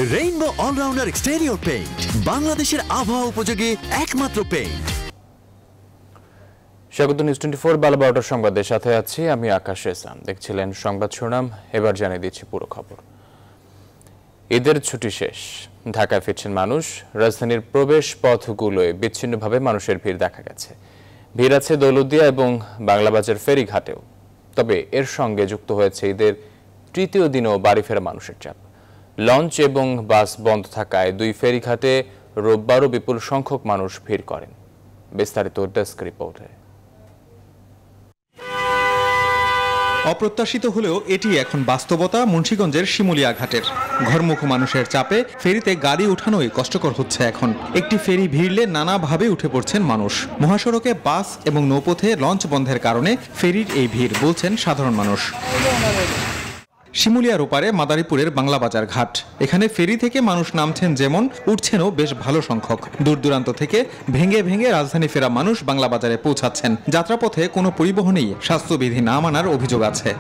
Rainbow allrounder exterior paint, বাংলাদেশের আবহাওয়া উপযোগী একমাত্র পেইন্ট। স্বাগত নিউজ 24 বেলা 12টার সংবাদের সাথে আছি আমি আকাশ এহসান। দেখছিলেন সংবাদ শিরোনাম, এবার জানিয়ে দিচ্ছি পুরো খবর। ঈদের ছুটি শেষ, ঢাকায় ফিরছেন মানুষ। রাজধানীর প্রবেশ পথগুলোয় বিচ্ছিন্নভাবে মানুষের ভিড় দেখা গেছে। ভিড় আছে দৌলতদিয়া এবং বাংলাবাজার ফেরিঘাটেও। তবে এর সঙ্গে যুক্ত হয়েছে ঈদের তৃতীয় দিনেও বাড়ি ফেরা মানুষের চাপ। লঞ্চ এবং বাস বন্ধ থাকায় দুই ফেরিঘাটে রোববারও বিপুল সংখ্যক মানুষ ভিড় করেন। বিস্তারিত ডেস্ক রিপোর্টে। অপ্রত্যাশিত হলেও এটি এখন বাস্তবতা মুন্সিগঞ্জের শিমুলিয়া ঘাটের। ঘরমুখ মানুষের চাপে ফেরিতে গাড়ি উঠানোই কষ্টকর হচ্ছে এখন। একটি ফেরি ভিড়লে নানাভাবে উঠে পড়ছেন মানুষ। মহাসড়কে বাস এবং নৌপথে লঞ্চ বন্ধের কারণে ফেরির এই ভিড় বলছেন সাধারণ মানুষ। শিমুলিয়ার ওপারে মাদারীপুরের বাংলাবাজার ঘাট। এখানে ফেরি থেকে মানুষ নামছেন যেমন, উঠছেনও বেশ ভালো সংখ্যক। দূর দূরান্ত থেকে ভেঙে ভেঙে রাজধানী ফেরা মানুষ বাংলাবাজারে পৌঁছাচ্ছেন। যাত্রাপথে কোনো পরিবহনেই স্বাস্থ্যবিধি না মানার অভিযোগ আছে।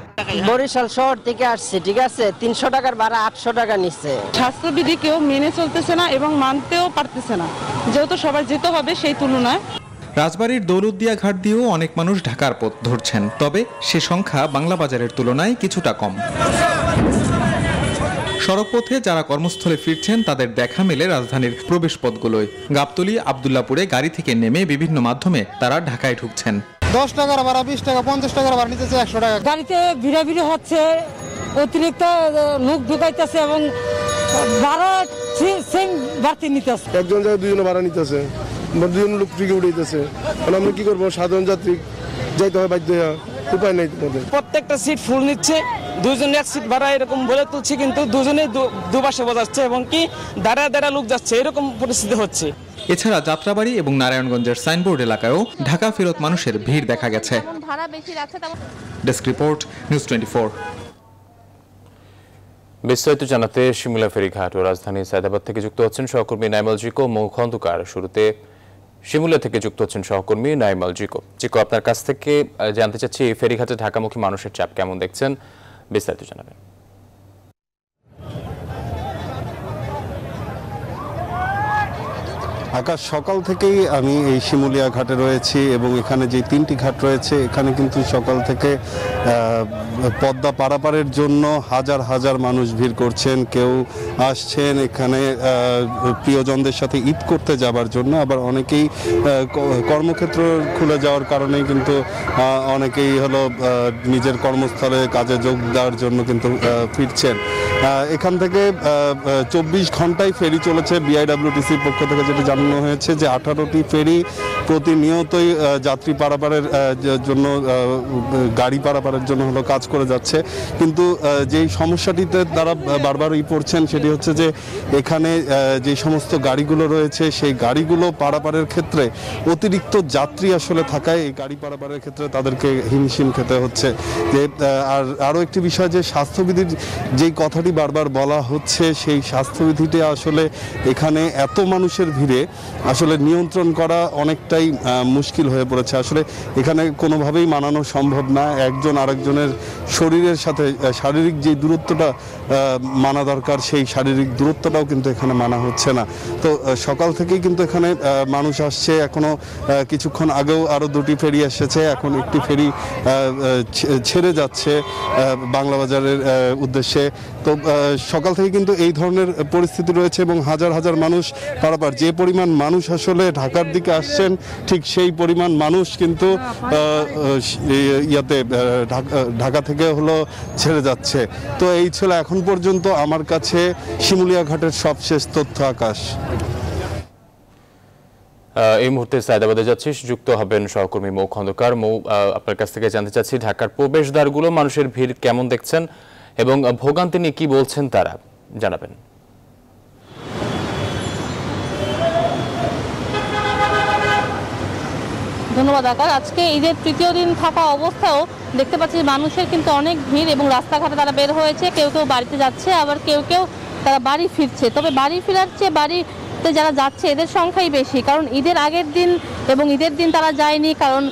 বরিশাল শহর থেকে আসছে, ঠিক আছে, 300 টাকার ভাড়া 800 টাকা নিচ্ছে। স্বাস্থ্যবিধি কেউ মেনে চলতেছে না এবং মানতেও পারতেছে না, যেহেতু সবার যেতে হবে সেই তুলনায়। রাজবাড়ীর দৌলতদিয়া ঘাট দিয়েও অনেক মানুষ ঢাকার পথ ধরছেন, তবে সে সংখ্যা বাংলাবাজারের তুলনায় কিছুটা কম। সড়কপথে যারা কর্মস্থলে ফিরছেন তাদের দেখা মেলে রাজধানীর প্রবেশ পথগুলোয়। গাবতলী, আব্দুল্লাপুরে গাড়ি থেকে নেমে বিভিন্ন মাধ্যমে তারা ঢাকায় ঢুকছেন। 10 টাকার ভাড়া 20 টাকা 50 টাকার ভাড়া নিতেছে 100 টাকা। গাড়িতে ভিড়াভিড়ি হচ্ছে, অতিরিক্ত লোক ঢুকাইতেছে এবং ভাড়া সেম বাড়তি নিতেছে। একজন যায় দুজন ভাড়া নিতেছে, দুজন লোক ফ্রিকে উঠাইতেছে। আমরা কি করবো? সাধারণ যাত্রী যাইতে হয় বাধ্য হয়ে, উপায় নেই। প্রত্যেকটা সিট ফুল নিচ্ছে, দুজন এক সিট ভাড়া এরকম বলে তুলছে, কিন্তু দুজনে দুপাশে বোঝাচ্ছে এবং কি দাঁড়া দাঁড়া লোক যাচ্ছে, এরকম পরিস্থিতি হচ্ছে। এছাড়া যাত্রাবাড়ি এবং নারায়ণগঞ্জের সাইনবোর্ড এলাকায়ও ঢাকা ফেরত মানুষের ভিড় দেখা গেছে। Desk report, news 24। বিস্তারিত জানাতে শিমুলিয়া ফেরিঘাট ও রাজধানী সায়দাবাদ থেকে যুক্ত হচ্ছেন সহকর্মী নাইমাল জিকো, মৌ খন্দকার। শুরুতে শিমুলিয়া থেকে যুক্ত হচ্ছেন সহকর্মী নাইমাল জিকো। জিকো, আপনার কাছ থেকে জানতে চাচ্ছি এই ফেরিঘাটে ঢাকামুখী মানুষের চাপ কেমন দেখছেন, বিস্তারিত জানাবেন। আকাশ, সকাল থেকেই আমি এই শিমুলিয়া ঘাটে রয়েছি এবং এখানে যে 3টি ঘাট রয়েছে এখানে কিন্তু সকাল থেকে পদ্মা পারাপারের জন্য হাজার হাজার মানুষ ভিড় করছেন। কেউ আসছেন এখানে প্রিয়জনদের সাথে ঈদ করতে যাবার জন্য, আবার অনেকেই কর্মক্ষেত্র খুলে যাওয়ার কারণে কিন্তু অনেকেই হলো নিজের কর্মস্থলে কাজে যোগ দেওয়ার জন্য কিন্তু ফিরছেন। এখান থেকে 24 ঘন্টায় ফেরি চলেছে। বিআইডব্লিউটিসির পক্ষ থেকে যেটা জানানো হয়েছে যে 18টি ফেরি প্রতিনিয়তই যাত্রী পারাপারের জন্য, গাড়ি পারাপারের জন্য হলো কাজ করে যাচ্ছে। কিন্তু যেই সমস্যাটিতে তারা বারবারই পড়ছেন সেটি হচ্ছে যে এখানে যে সমস্ত গাড়িগুলো রয়েছে সেই গাড়িগুলো পারাপারের ক্ষেত্রে অতিরিক্ত যাত্রী আসলে থাকায় এই গাড়ি পারাপারের ক্ষেত্রে তাদেরকে হিমশিম খেতে হচ্ছে। যে আরও একটি বিষয় যে স্বাস্থ্যবিধির যেই কথাটি বারবার বলা হচ্ছে, সেই স্বাস্থ্যবিধিটি আসলে এখানে এত মানুষের ভিড়ে আসলে নিয়ন্ত্রণ করা অনেকটাই মুশকিল হয়ে পড়েছে। আসলে এখানে কোনোভাবেই মানানো সম্ভব না। একজন আরেকজনের শরীরের সাথে শারীরিক যে দূরত্বটা মানা দরকার, সেই শারীরিক দূরত্বটাও কিন্তু এখানে মানা হচ্ছে না। তো সকাল থেকেই কিন্তু এখানে মানুষ আসছে। এখনও কিছুক্ষণ আগেও আরও 2টি ফেরি এসেছে। এখন একটি ফেরি ছেড়ে যাচ্ছে বাংলাবাজারের উদ্দেশ্যে। তো সকাল থেকে কিন্তু এই ধরনের পরিস্থিতি রয়েছে এবং হাজার হাজার মানুষ পারাপার। যে পরিমাণ মানুষ আসলে ঢাকার দিকে আসছেন, ঠিক সেই পরিমাণ মানুষ কিন্তু ঢাকা থেকে হলো ছেড়ে যাচ্ছে। তো এই ছিল এখন পর্যন্ত আমার কাছে শিমুলিয়া ঘাটের সবশেষ তথ্য। আকাশ, এই মুহূর্তে সায়দাবাদে যাচ্ছি, যুক্ত হবেন সহকর্মী মৌ খন্দকার। মৌ, আপনার কাছ থেকে জানতে চাচ্ছি ঢাকার প্রবেশদ্বারগুলো মানুষের ভিড় কেমন দেখছেন এবং ভোগান্তি নিয়ে কি বলছেন তারা, জানাবেন। ধন্যবাদ আকাশ। আজকে ঈদের তৃতীয় দিন থাকা অবস্থাও দেখতে পাচ্ছি মানুষের কিন্তু অনেক ভিড় এবং রাস্তাঘাটে তারা বের হয়েছে। কেউ কেউ বাড়িতে যাচ্ছে, আবার কেউ কেউ তারা বাড়ি ফিরছে। তবে বাড়ি ফেরার চেয়ে বাড়িতে যারা যাচ্ছে এদের সংখ্যাই বেশি, কারণ ঈদের আগের দিন এবং ঈদের দিন তারা যায়নি, কারণ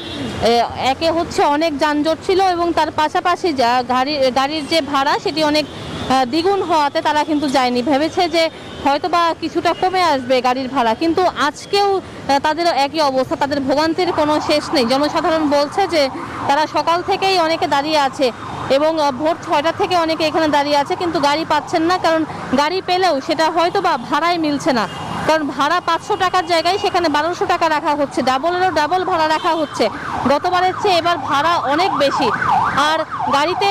একে হচ্ছে অনেক যানজট ছিল এবং তার পাশাপাশি গাড়ির যে ভাড়া সেটি অনেক দ্বিগুণ হওয়াতে তারা কিন্তু যায়নি, ভেবেছে যে হয়তোবা কিছুটা কমে আসবে গাড়ির ভাড়া, কিন্তু আজকেও তাদের একই অবস্থা, তাদের ভোগান্তির কোনো শেষ নেই। জনসাধারণ বলছে যে তারা সকাল থেকেই অনেকে দাঁড়িয়ে আছে এবং ভোর 6টা থেকে অনেকে এখানে দাঁড়িয়ে আছে, কিন্তু গাড়ি পাচ্ছেন না, কারণ গাড়ি পেলেও সেটা হয়তোবা ভাড়ায় মিলছে না, কারণ ভাড়া 500 টাকার জায়গায় সেখানে 1200 টাকা রাখা হচ্ছে, ডাবলেরও ডাবল ভাড়া রাখা হচ্ছে। গতবারের চেয়ে এবার ভাড়া অনেক বেশি, আর গাড়িতে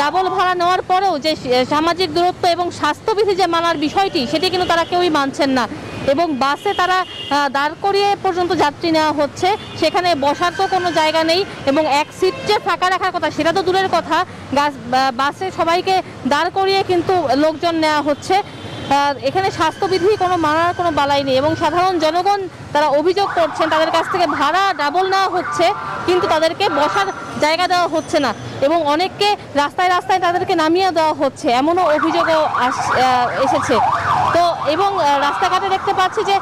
ডাবল ভাড়া নেওয়ার পরেও যে সামাজিক দূরত্ব এবং স্বাস্থ্যবিধি যে মানার বিষয়টি, সেটি কিন্তু তারা কেউই মানছেন না, এবং বাসে তারা দাঁড় করিয়ে পর্যন্ত যাত্রী নেওয়া হচ্ছে, সেখানে বসার তো কোনো জায়গা নেই, এবং এক সিট যে ফাঁকা রাখার কথা সেটা তো দূরের কথা, বাসে সবাইকে দাঁড় করিয়ে কিন্তু লোকজন নেওয়া হচ্ছে। এখানে স্বাস্থ্যবিধি কোনো মানার কোনো বালাই নেই, এবং সাধারণ জনগণ তারা অভিযোগ করছেন তাদের কাছ থেকে ভাড়া ডাবল নেওয়া হচ্ছে, কিন্তু তাদেরকে বসার জায়গা দেওয়া হচ্ছে না, এবং অনেককে রাস্তায় রাস্তায় তাদেরকে নামিয়ে দেওয়া হচ্ছে, এমনও অভিযোগও এসেছে। তো এবং রাস্তাঘাটে দেখতে পাচ্ছি যে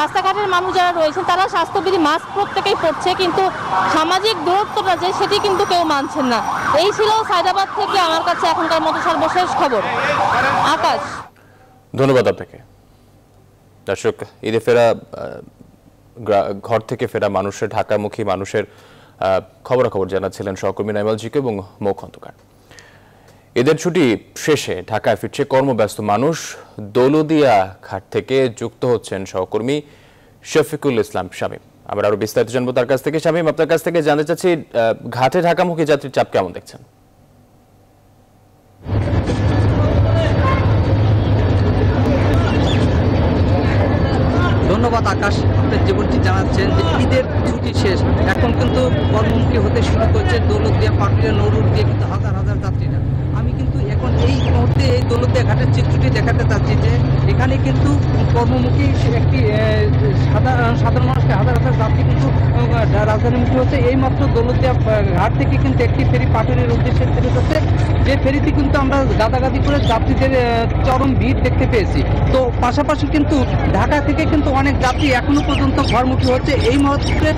রাস্তাঘাটের মানুষ যারা রয়েছেন তারা স্বাস্থ্যবিধি মাস্ক প্রত্যেকেই পড়ছে, কিন্তু সামাজিক দূরত্বটা যে সেটি কিন্তু কেউ মানছেন না। এই ছিল সায়দাবাদ থেকে আমার কাছে এখনকার মতো সর্বশেষ খবর। আকাশ। ধন্যবাদ আপনাকে। দর্শক, ঈদে ফেরা ঘর থেকে ফেরা মানুষের, ঢাকামুখী মানুষের খবরাখবর জানাচ্ছিলেন সহকর্মী নাইমাল জিকে এবং মৌ খন্দকার। ঈদের ছুটি শেষে ঢাকায় ফিরছে কর্মব্যস্ত মানুষ। দৌলতদিয়া ঘাট থেকে যুক্ত হচ্ছেন সহকর্মী শফিকুল ইসলাম শামীম। আমরা আরো বিস্তারিত জানবো তার কাছ থেকে। শামীম, আপনার কাছ থেকে জানতে চাচ্ছি, ঘাটে ঢাকামুখী যাত্রীর চাপ কেমন দেখছেন? ধন্যবাদ আকাশ, আপনার যেমনটি জানাচ্ছেন যে ঈদের ছুটি শেষ, এখন কিন্তু কর্মমুখী হতে শুরু করছে দৌলতদিয়া, পাটুরিয়া, নৌরুট দিয়ে কিন্তু হাজার হাজার যাত্রীরা। আমি কিন্তু এখন এই মুহূর্তে এই দৌলতদিয়া ঘাটের চিত্রটি দেখাতে চাচ্ছি যে এখানে কিন্তু কর্মমুখী একটি সাধারণ মানুষকে হাজার হাজার যাত্রী কিন্তু রাজধানীমুখী হচ্ছে। এইমাত্র দৌলতদিয়া ঘাট থেকে কিন্তু একটি ফেরি পাটুরিয়ার উদ্দেশ্যে ফেরি হচ্ছে, যে ফেরিতে কিন্তু আমরা গাদাগাদি করে যাত্রীদের চরম ভিড় দেখতে পেয়েছি। তো পাশাপাশি কিন্তু ঢাকা থেকে কিন্তু অনেক যাত্রী এখনো পর্যন্ত ঘরমুখী হচ্ছে। এই মুহূর্তে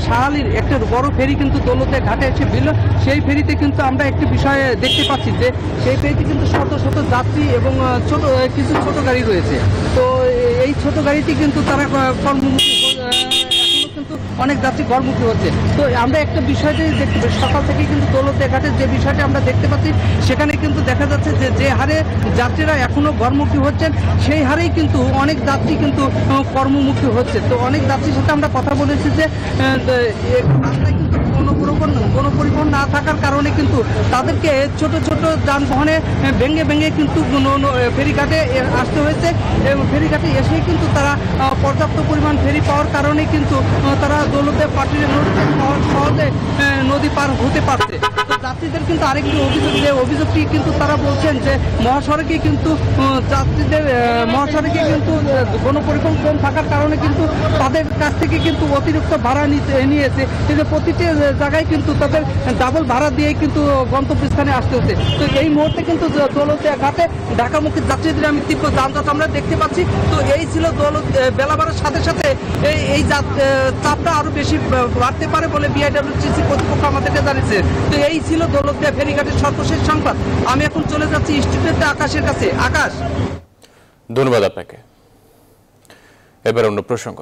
শাহালির একটা বড় ফেরি কিন্তু দৌলতদিয়া ঘাটে এসে ভিড়ল। সেই ফেরিতে কিন্তু আমরা একটি বিষয় দেখতে পাচ্ছি যে সেই ফেরিতে কিন্তু শত শত যাত্রী এবং কিছু ছোট গাড়ি রয়েছে। তো এই ছোট গাড়িটি কিন্তু তারা কর্মমুখী, কিন্তু অনেক যাত্রী ঘরমুখী হচ্ছে। তো আমরা একটা বিষয়টি দেখতে পাই, সকাল থেকে কিন্তু দৌলতদিয়া ঘাটের যে বিষয়টি আমরা দেখতে পাচ্ছি, সেখানে কিন্তু দেখা যাচ্ছে যে যে হারে যাত্রীরা এখনো ঘরমুখী হচ্ছেন, সেই হারেই কিন্তু অনেক যাত্রী কিন্তু কর্মমুখী হচ্ছে। তো অনেক যাত্রীর সাথে আমরা কথা বলেছি যে রাস্তায় কিন্তু গণপরিবহন না থাকার কারণে কিন্তু তাদেরকে ছোট ছোট যানবাহনে ভেঙে ভেঙে কিন্তু ফেরিঘাটে আসতে হয়েছে, এবং ফেরিঘাটে এসেই কিন্তু তারা পর্যাপ্ত পরিমাণ ফেরি পাওয়ার কারণে কিন্তু তারা দৌলতদিয়া, পাটুরিয়া, নদীতে সহজে নদী পার হতে পারছে। তো যাত্রীদের কিন্তু আরেকটি অভিযোগ, যে অভিযোগটি কিন্তু তারা বলছেন যে মহাসড়কে কিন্তু যাত্রীদের মহাসড়কে কিন্তু গণপরিবহন কম থাকার কারণে কিন্তু তাদের কাছ থেকে কিন্তু অতিরিক্ত ভাড়া নিয়েছে, যে প্রতিটি জায়গায় কিন্তু তাদের ডাবল ভাড়া দিয়ে কিন্তু গন্তব্যস্থানে আসতে হচ্ছে। তো এই মুহূর্তে কিন্তু দৌলতদিয়া ঘাটে ঢাকামুখী যাত্রীদের আমি তীব্র যানজট আমরা দেখতে পাচ্ছি। তো এই ছিল বেলা বাড়ার সাথে সাথে এই চাপটা আরো বেশি বাড়তে পারে বলে বিআইডব্লিউটিসি কর্তৃপক্ষ আমাদেরকে জানিয়েছে। তো এই ছিল দৌলতদিয়া ফেরিঘাটের সর্বশেষ সংবাদ। আমি এখন চলে যাচ্ছি স্টুডিওতে আকাশের কাছে। আকাশ। ধন্যবাদ আপনাকে। এবার অন্য প্রসঙ্গ।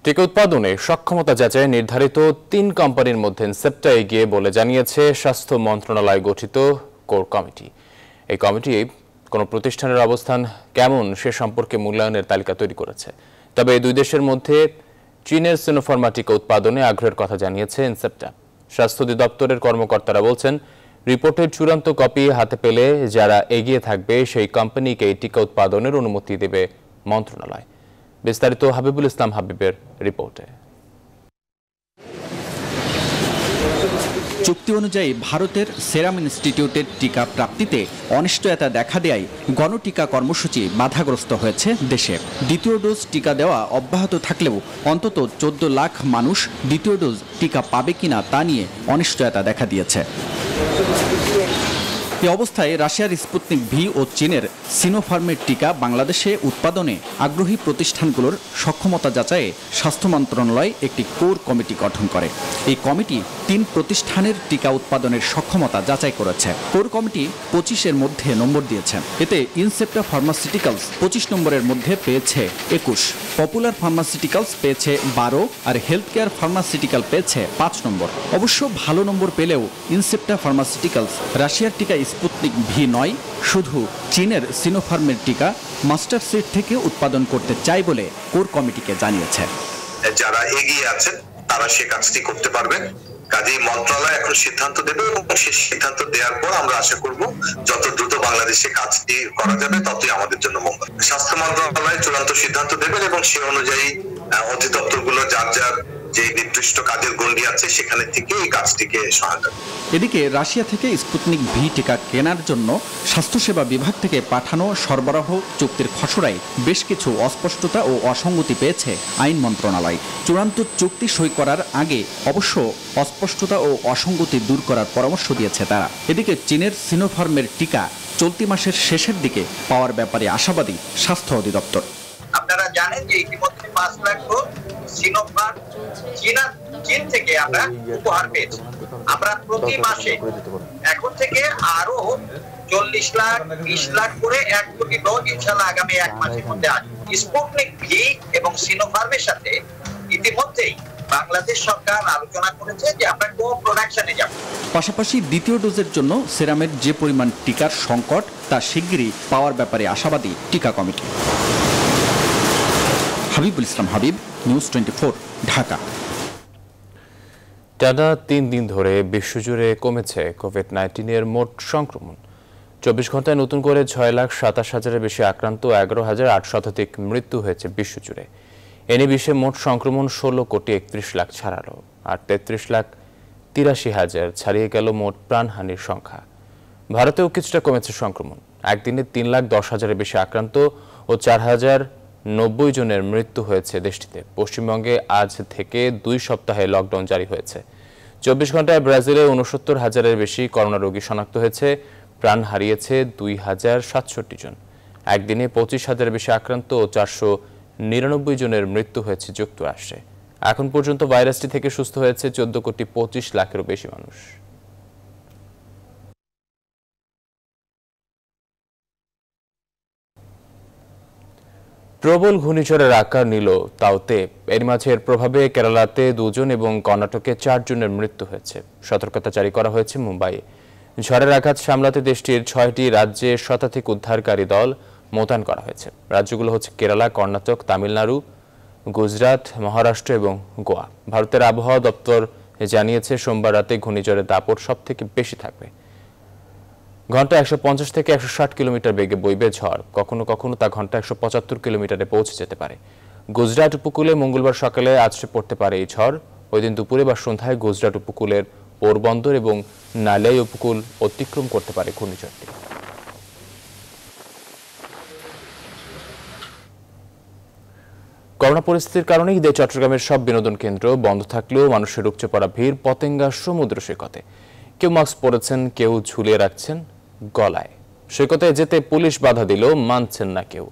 টিকা উৎপাদনে সক্ষমতা যাচাই নির্ধারিত 3 কোম্পানির মধ্যে সেপ্টা এগিয়ে বলে জানিয়েছে স্বাস্থ্য মন্ত্রণালয় গঠিত কোর কমিটি। এই কমিটি কোন প্রতিষ্ঠানের অবস্থান কেমন সে সম্পর্কে মূল্যায়নের তালিকা তৈরি করেছে। তবে এই দুই দেশের মধ্যে চীনের সিনোফার্মা টিকা উৎপাদনে আগ্রহের কথা জানিয়েছে ইনসেপ্টা। স্বাস্থ্য অধিদপ্তরের কর্মকর্তারা বলছেন, রিপোর্টের চূড়ান্ত কপি হাতে পেলে যারা এগিয়ে থাকবে সেই কোম্পানিকে এই টিকা উৎপাদনের অনুমতি দেবে মন্ত্রণালয়। বিস্তারিত হাবিবুল ইসলাম হাবিবের রিপোর্টে। চুক্তি অনুযায়ী ভারতের সেরাম ইনস্টিটিউটের টিকা প্রাপ্তিতে অনিশ্চয়তা দেখা দেয় গণটিকা কর্মসূচি বাধাগ্রস্ত হয়েছে দেশে। দ্বিতীয় ডোজ টিকা দেওয়া অব্যাহত থাকলেও অন্তত 14 লাখ মানুষ দ্বিতীয় ডোজ টিকা পাবে কিনা তা নিয়ে অনিশ্চয়তা দেখা দিয়েছে। এ অবস্থায় রাশিয়ার স্পুতনিক ভি ও চীনের সিনোফার্মের টিকা বাংলাদেশে উৎপাদনে আগ্রহী প্রতিষ্ঠানগুলোর সক্ষমতা যাচাইয়ে স্বাস্থ্য মন্ত্রণালয় একটি কোর কমিটি গঠন করে। এই কমিটি 3 প্রতিষ্ঠানের টিকা উৎপাদনের সক্ষমতা যাচাই করেছে। কোর কমিটি 25-এর মধ্যে নম্বর দিয়েছে। এতে ইনসেপ্টা ফার্মাসিউটিক্যালস 25 নম্বরের মধ্যে পেয়েছে 21, পপুলার ফার্মাসিউটিক্যালস পেয়েছে 12 আর হেলথ কেয়ার ফার্মাসিউটিক্যাল পেয়েছে 5 নম্বর। অবশ্য ভালো নম্বর পেলেও ইনসেপ্টা ফার্মাসিউটিক্যালস রাশিয়ার টিকা স্পুতনিক ভি নয়, শুধু চীনের সিনোফার্মের টিকা মাস্টার সিড থেকে উৎপাদন করতে চায় বলে কোর কমিটিকে জানিয়েছে। যারা এগিয়ে আছেন তারা সে কাজটি করতে পারবেন। কাজেই মন্ত্রণালয় এখন সিদ্ধান্ত দেবে এবং সেই সিদ্ধান্ত দেওয়ার পর আমরা আশা করব যত দ্রুত বাংলাদেশে কাজটি করা যাবে ততই আমাদের জন্য মঙ্গল। স্বাস্থ্য মন্ত্রণালয় চূড়ান্ত সিদ্ধান্ত দেবেন এবং সে অনুযায়ী অধিদপ্তরগুলো যার যার যে নির্দিষ্ট কাজের গণ্ডি আছে সেখানে থেকে এই কাজটিকে সহায়তা। এদিকে রাশিয়া থেকে স্পুতনিক ভি টিকা কেনার জন্য স্বাস্থ্যসেবা বিভাগ থেকে পাঠানো সরবরাহ চুক্তির খসড়ায় বেশ কিছু অস্পষ্টতা ও অসঙ্গতি পেয়েছে আইন মন্ত্রণালয়। চূড়ান্ত চুক্তি সই করার আগে অবশ্য অস্পষ্টতা ও অসঙ্গতি দূর করার পরামর্শ দিয়েছে তারা। এদিকে চীনের সিনোফার্মের টিকা চলতি মাসের শেষের দিকে পাওয়ার ব্যাপারে আশাবাদী স্বাস্থ্য অধিদপ্তর। আপনারা জানেন যে ইতিমধ্যে 5 লাখ ডোজ সিনোফার্ম চীন থেকে আমরা উপহার পেয়েছি। আমরা প্রতি মাসে এখন থেকে আরো 40 লাখ 20 লাখ করে 1 কোটি ডোজ ইনশাআল্লাহ আগামী 1 মাসের মধ্যে আসবে। স্পুতনিক ভি এবং সিনোফার্মের সাথে ইতিমধ্যেই বাংলাদেশ সরকার আলোচনা করেছে যে আমরা কো-প্রোডাকশনে যাব। পাশাপাশি দ্বিতীয় ডোজের জন্য সেরামের যে পরিমাণ টিকার সংকট তা শিগগিরই পাওয়ার ব্যাপারে আশাবাদী টিকা কমিটি। হাবিবুল ইসলাম হাবিব, নিউজ 24, ঢাকা। টানা 3 দিন ধরে বিশ্বজুড়ে কমেছে কোভিড-19-এর মোট সংক্রমণ। 24 ঘন্টায় নতুন করে 6,27,000-এর বেশি আক্রান্ত, 11,008 শতাধিক মৃত্যু হয়েছে বিশ্বজুড়ে। এনে বিশ্বে মোট সংক্রমণ 16,31,00,000 ছাড়ালো, আর 33,83,000 ছাড়িয়ে গেল মোট প্রাণহানির সংখ্যা। ভারতেও কিছুটা কমেছে সংক্রমণ। একদিনে 3,10,000-এর বেশি আক্রান্ত ও 4,090 জনের মৃত্যু হয়েছে দেশটিতে। পশ্চিমবঙ্গে আজ থেকে 2 সপ্তাহে লকডাউন জারি হয়েছে। 24 ঘন্টায় ব্রাজিলে 69,000-এর বেশি করোনা রোগী শনাক্ত হয়েছে, প্রাণ হারিয়েছে 2,067 জন। একদিনে 25,000-এর বেশি আক্রান্ত ও 499 জনের মৃত্যু হয়েছে যুক্তরাষ্ট্রে। এখন পর্যন্ত ভাইরাসটি থেকে সুস্থ হয়েছে 14,25,00,000-এরও বেশি মানুষ। প্রবল ঘূর্ণিঝড়ের আকার নিল তাওতে। এর মাঝের প্রভাবে কেরালাতে 2 জন এবং কর্ণাটকে 4 জনের মৃত্যু হয়েছে। সতর্কতা জারি করা হয়েছে মুম্বাইয়ে। ঝড়ের আঘাত সামলাতে দেশটির 6টি রাজ্যে শতাধিক উদ্ধারকারী দল মোতায়েন করা হয়েছে। রাজ্যগুলো হচ্ছে কেরালা, কর্ণাটক, তামিলনাড়ু, গুজরাট, মহারাষ্ট্র এবং গোয়া। ভারতের আবহাওয়া দপ্তর জানিয়েছে সোমবার রাতে ঘূর্ণিঝড়ের দাপট সব থেকে বেশি থাকবে। ঘন্টা 150 থেকে 160 কিলোমিটার বেগে বইবে ঝড়। কখনো কখনো তা ঘন্টা 175 কিলোমিটারে পৌঁছে যেতে পারে। গুজরাট উপকূলে মঙ্গলবার সকালে আছড়ে পড়তে পারে এই ঝড়। ওই দিন দুপুরে বা সন্ধ্যায় গুজরাট উপকূলের পোরবন্দর এবং নালাই উপকূল অতিক্রম করতে পারে ঘূর্ণিঝড়টি। করোনা পরিস্থিতির কারণে ঈদে চট্টগ্রামের সব বিনোদন কেন্দ্র বন্ধ থাকলেও মানুষের উপচে পড়া ভিড় পতেঙ্গা সমুদ্র সৈকতে। কেউ মাস্ক পরেছেন, কেউ ঝুলিয়ে রাখছেন গলায়। সৈকতে যেতে পুলিশ বাধা দিলেও মানছেন না কেউ।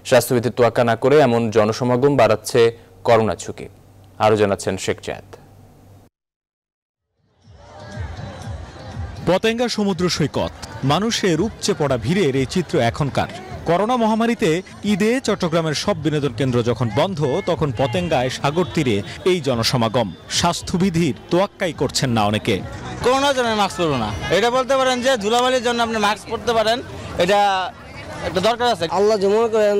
স্বাস্থ্যবিধির তোয়াক্কা না করে এমন জনসমাগম বাড়াচ্ছে করোনা ঝুঁকি। আরো জানাচ্ছেন শেখ জায়েদ। পতেঙ্গা সমুদ্র সৈকত, মানুষের উপচে পড়া ভিড়ের এই চিত্র এখনকার। করোনা মহামারীতে ঈদে চট্টগ্রামের সব বিনোদন কেন্দ্র যখন বন্ধ, তখন পতেঙ্গায় সাগর তীরে এই জনসমাগম। স্বাস্থ্যবিধির তোয়াক্কাই করছেন না অনেকে। করোনার জন্য মাস্ক পরবো না, এটা বলতে পারেন যে ধুলাবালির জন্য আপনি মাস্ক পরতে পারেন, এটা একটা দরকার আছে। আল্লাহ যে মনে করেন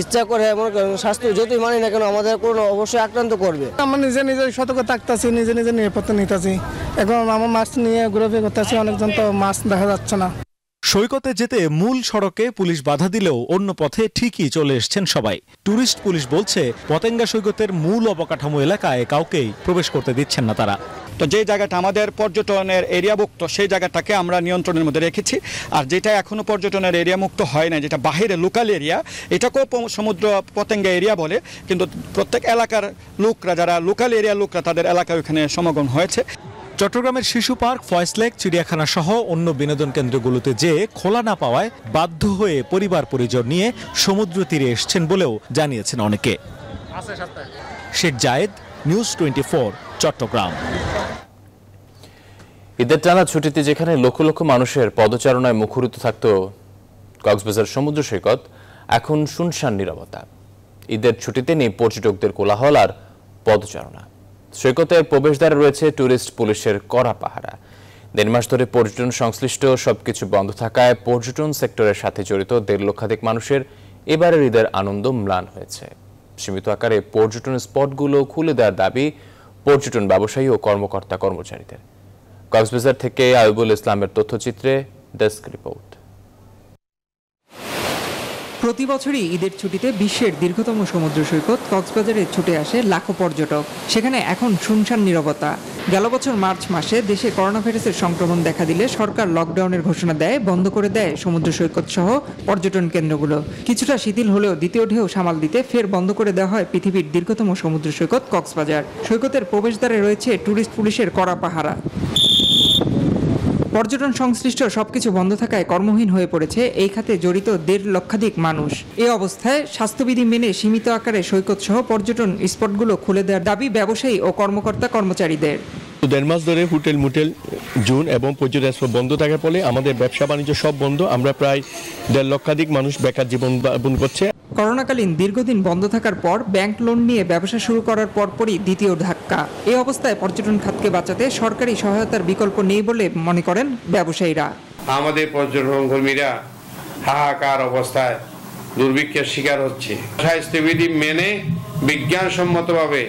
ইচ্ছা করে মনে করেন স্বাস্থ্য যতই মানি না কেন আমাদের কোনো অবশ্যই আক্রান্ত করবে। আমরা নিজে সতর্ক থাকতেছি, নিজে নিরাপত্তা নিতেছি। এখন আমার মাস্ক নিয়ে ঘুরাফেরা করতেছি, অনেকজন তো মাস্ক দেখা যাচ্ছে না। সৈকতে যেতে মূল সড়কে পুলিশ বাধা দিলেও অন্য পথে ঠিকই চলে এসছেন সবাই। টুরিস্ট পুলিশ বলছে পতেঙ্গা সৈকতের মূল অবকাঠামো এলাকায় কাউকেই প্রবেশ করতে দিচ্ছেন না তারা। তো যে জায়গাটা আমাদের পর্যটনের এরিয়াভুক্ত সেই জায়গাটাকে আমরা নিয়ন্ত্রণের মধ্যে রেখেছি, আর যেটা এখনো পর্যটনের এরিয়া মুক্ত হয় না, যেটা বাহিরে লোকাল এরিয়া, এটাকেও সমুদ্র পতেঙ্গা এরিয়া বলে, কিন্তু প্রত্যেক এলাকার লোকরা, যারা লোকাল এরিয়ার লোকরা, তাদের এলাকায় ওখানে সমাগম হয়েছে। চট্টগ্রামের শিশু পার্ক, ফয়েজ লেক, চিড়িয়াখানা সহ অন্য বিনোদন কেন্দ্রগুলোতে যে খোলা না পাওয়ায় বাধ্য হয়ে পরিবার পরিজন নিয়ে সমুদ্র তীরে এসছেন বলেও জানিয়েছেন অনেকে। শেখ জায়েদ, নিউজ 24, চট্টগ্রাম। ঈদের টানা ছুটিতে যেখানে লক্ষ লক্ষ মানুষের পদচারণায় মুখরিত থাকত কক্সবাজার সমুদ্র সৈকত, এখন শুনশান নীরবতা। ঈদের ছুটিতে নেই পর্যটকদের কোলাহল আর পদচারণা। সৈকতের প্রবেশদ্বারে রয়েছে ট্যুরিস্ট পুলিশের কড়া পাহারা। 1.5 মাস ধরে পর্যটন সংশ্লিষ্ট সবকিছু বন্ধ থাকায় পর্যটন সেক্টরের সাথে জড়িত 1.5 লক্ষাধিক মানুষের এবারের ঈদের আনন্দ ম্লান হয়েছে। সীমিত আকারে পর্যটন স্পটগুলো খুলে দেওয়ার দাবি পর্যটন ব্যবসায়ী ও কর্মকর্তা কর্মচারীদের। কক্সবাজার থেকে আয়ুবুল ইসলামের তথ্যচিত্রে ডেস্ক রিপোর্ট। প্রতি বছরই ঈদের ছুটিতে বিশ্বের দীর্ঘতম সমুদ্র সৈকত কক্সবাজারে ছুটে আসে লাখো পর্যটক। সেখানে এখন শুনশান নীরবতা। গেল বছর মার্চ মাসে দেশে করোনা ভাইরাসের সংক্রমণ দেখা দিলে সরকার লকডাউনের ঘোষণা দেয়, বন্ধ করে দেয় সমুদ্র সৈকত সহ পর্যটন কেন্দ্রগুলো। কিছুটা শিথিল হলেও দ্বিতীয় ঢেউ সামাল দিতে ফের বন্ধ করে দেওয়া হয় পৃথিবীর দীর্ঘতম সমুদ্র সৈকত কক্সবাজার। সৈকতের প্রবেশদ্বারে রয়েছে ট্যুরিস্ট পুলিশের কড়া পাহারা। পর্যটন সংশ্লিষ্ট সবকিছু বন্ধ থাকায় কর্মহীন হয়ে পড়েছে এই খাতে জড়িত 1.5 লক্ষাধিক মানুষ। এই অবস্থায় স্বাস্থ্যবিধি মেনে সীমিত আকারে সৈকত সহ পর্যটন স্পটগুলো খুলে দেওয়ার দাবি ব্যবসায়ী ও কর্মকর্তা কর্মচারীদের। 1.5 মাস ধরে হোটেল মোটেল জুন এবং পর্যটন স্পট বন্ধ থাকার ফলে আমাদের ব্যবসা বাণিজ্য সব বন্ধ। আমরা প্রায় 1.5 লক্ষাধিক মানুষ বেকার জীবন যাপন করছে। করোনাকালীন দীর্ঘদিন বন্ধ থাকার পর ব্যাংক লোন নিয়ে ব্যবসা শুরু করার পরপরই দ্বিতীয় ধাক্কা। এই অবস্থায় পর্যটন খাতকে বাঁচাতে সরকারি সহায়তার বিকল্প নেই বলে মনে করেন ব্যবসায়ীরা। আমাদের পর্যটন কর্মীরা হাহাকার অবস্থায় দুর্ভিক্ষের শিকার হচ্ছে। স্বাস্থ্যবিধি মেনে বিজ্ঞানসম্মতভাবে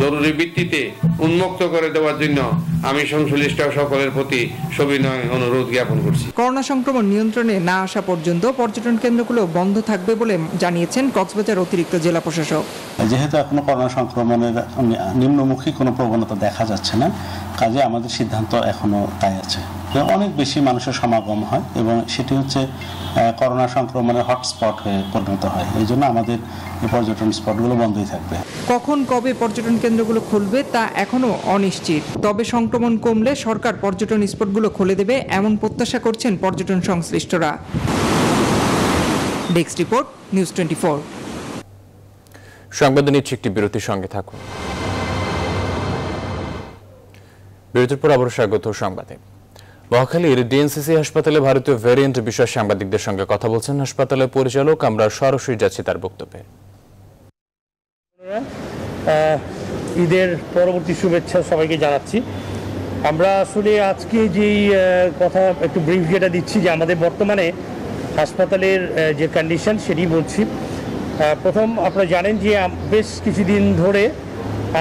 জরুরি ভিত্তিতে উন্মুক্ত করে দেওয়ার জন্য আমি সংশ্লিষ্ট সকলের প্রতি সবিনয় অনুরোধ জ্ঞাপন করছি। করোনা সংক্রমণ নিয়ন্ত্রণে না আসা পর্যন্ত পর্যটন কেন্দ্রগুলো বন্ধ থাকবে বলে জানিয়েছেন কক্সবাজার অতিরিক্ত জেলা প্রশাসক। যেহেতু এখনো করোনা সংক্রমণের নিম্নমুখী কোনো প্রবণতা দেখা যাচ্ছে না, কাজে আমাদের সিদ্ধান্ত এখনো তাই আছে। অনেক বেশি মানুষের সমাগম হয় এবং সেটি হচ্ছে করোনা সংক্রমণের হটস্পট হয়ে পরিণত হয়। এই জন্য আমাদের পর্যটন স্পটগুলো বন্ধই থাকবে। কখন কবে পর্যটন কেন্দ্রগুলো খুলবে তা এখনো অনিশ্চিত। তবে সংক্রমণ কমলে সরকার পর্যটন স্পটগুলো খুলে দেবে এমন প্রত্যাশা করছেন পর্যটন সংশ্লিষ্টরা। Desk report, news 24। সংবাদ নিচ্ছে একটি বিরতির সঙ্গে থাকুন। বিরতির পর আবার স্বাগত সংবাদে। মহাখালীর ডিএনসিসি হাসপাতালে ভারতীয় ভ্যারিয়েন্ট বিষয়ে সাংবাদিকদের সঙ্গে কথা বলছেন হাসপাতালের পরিচালক। আমরা সরাসরি যাচ্ছি তার বক্তব্যে। ঈদের পরবর্তী শুভেচ্ছা সবাইকে জানাচ্ছি। আমরা আসলে আজকে যেই কথা একটু ব্রিফ যেটা দিচ্ছি যে আমাদের বর্তমানে হাসপাতালের যে কন্ডিশন সেটি বলছি। প্রথম আপনারা জানেন যে বেশ কিছুদিন ধরে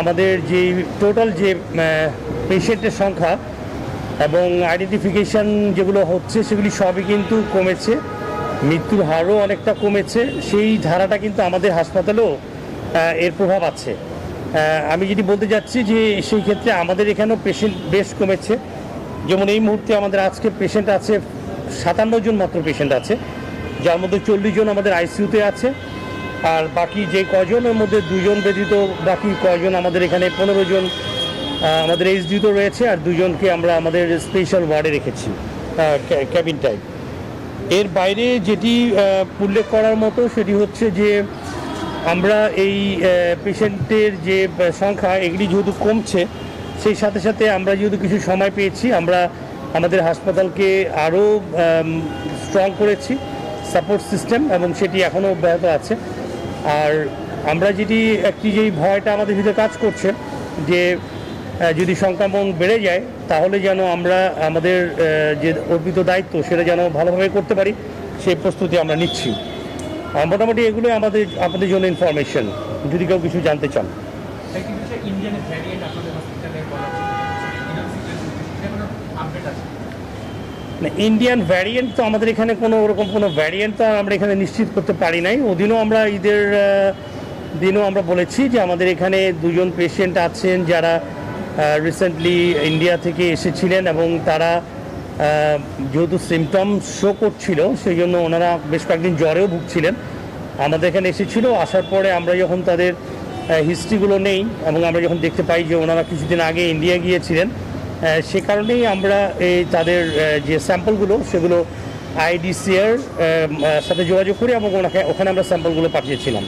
আমাদের যে টোটাল যে পেশেন্টের সংখ্যা এবং আইডেন্টিফিকেশান যেগুলো হচ্ছে সেগুলি সবই কিন্তু কমেছে, মৃত্যুর হারও অনেকটা কমেছে। সেই ধারাটা কিন্তু আমাদের হাসপাতালেও এর প্রভাব আছে। আমি যেটি বলতে যাচ্ছি যে সেই ক্ষেত্রে আমাদের এখানেও পেশেন্ট বেশ কমেছে। যেমন এই মুহূর্তে আমাদের আজকে পেশেন্ট আছে 57 জন মাত্র পেশেন্ট আছে, যার মধ্যে 40 জন আমাদের আইসিইউতে আছে। আর বাকি যে কজনের মধ্যে 2 জন ব্যতীত বাকি কয়জন আমাদের এখানে 15 জন আমাদের এইচডিতে রয়েছে, আর 2 জনকে আমরা আমাদের স্পেশাল ওয়ার্ডে রেখেছি ক্যাবিন টাইপ। এর বাইরে যেটি উল্লেখ করার মতো সেটি হচ্ছে যে আমরা এই পেশেন্টের যে সংখ্যা এগুলি যেহেতু কমছে, সেই সাথে সাথে আমরা যেহেতু কিছু সময় পেয়েছি, আমরা আমাদের হাসপাতালকে আরও স্ট্রং করেছি সাপোর্ট সিস্টেম, এবং সেটি এখনও অব্যাহত আছে। আর আমরা যেই ভয়টা আমাদের ভিতরে কাজ করছে যে যদি সংক্রমণ বেড়ে যায় তাহলে যেন আমরা আমাদের যে অর্পিত দায়িত্ব সেটা যেন ভালোভাবে করতে পারি, সেই প্রস্তুতি আমরা নিচ্ছি। মোটামুটি এগুলো আপনাদের জন্য ইনফরমেশন, যদি কেউ কিছু জানতে চান। ইন্ডিয়ান ভ্যারিয়েন্ট তো আমাদের এখানে ওরকম কোনো ভ্যারিয়েন্ট তো আমরা এখানে নিশ্চিত করতে পারি নাই। ওদিনও আমরা ঈদের দিনও আমরা বলেছি যে আমাদের এখানে 2 জন পেশেন্ট আছেন যারা রিসেন্টলি ইন্ডিয়া থেকে এসেছিলেন, এবং তারা যেহেতু সিমটমস শো করছিল সেই জন্য ওনারা বেশ কয়েকদিন জ্বরেও ভুগছিলেন। আমাদের এখানে এসেছিল, আসার পরে আমরা যখন তাদের হিস্ট্রিগুলো নেই এবং আমরা যখন দেখতে পাই যে ওনারা কিছুদিন আগে ইন্ডিয়া গিয়েছিলেন, সে কারণেই আমরা তাদের যে স্যাম্পলগুলো সেগুলো আইডিসিআর সাথে যোগাযোগ করি এবং ওখানে আমরা স্যাম্পলগুলো পাঠিয়েছিলাম।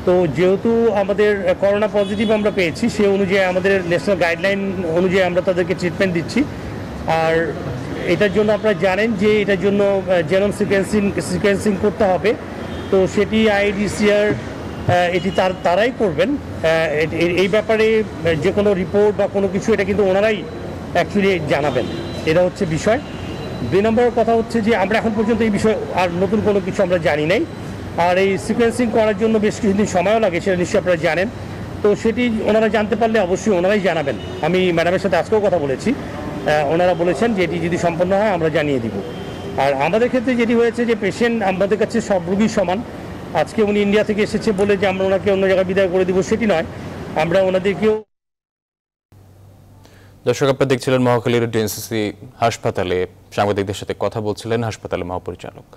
তো যেহেতু আমাদের করোনা পজিটিভ আমরা পেয়েছি, সে অনুযায়ী আমাদের ন্যাশনাল গাইডলাইন অনুযায়ী আমরা তাদেরকে ট্রিটমেন্ট দিচ্ছি। আর এটার জন্য আপনারা জানেন যে এটার জন্য জেনোম সিকোয়েন্সিং করতে হবে, তো সেটি আইডিসিআর এটি তারাই করবেন। এই ব্যাপারে যে কোনো রিপোর্ট বা কোনো কিছু এটা কিন্তু ওনারাই অ্যাকচুয়ালি জানাবেন, এটা হচ্ছে বিষয়। 2 নম্বর কথা হচ্ছে যে আমরা এখন পর্যন্ত এই বিষয়ে আর নতুন কোনো কিছু আমরা জানি নাই। আর এই সিকোয়েন্সিং করার জন্য বেশ কিছুদিন সময়ও লাগে, সেটা নিশ্চয়ই আপনারা জানেন। তো সেটি ওনারা জানতে পারলে অবশ্যই ওনারাই জানাবেন। আমি ম্যাডামের সাথে আজকেও কথা বলেছি, ওনারা বলেছেন যে এটি যদি সম্পন্ন হয় আমরা জানিয়ে দিব। আর আমাদের ক্ষেত্রে যেটি হয়েছে যে পেশেন্ট আমাদের কাছে সব রোগী সমান। আজকে উনি ইন্ডিয়া থেকে এসেছে বলে যে আমরা ওনাকে অন্য জায়গায় বিদায় করে দিব সেটি নয়, আমরা ওনাদেরকেও। দর্শক, আপনারা দেখছিলেন মহাখালীর ডিএনসিসি হাসপাতালে সাংবাদিকদের সাথে কথা বলছিলেন হাসপাতালের মহাপরিচালক।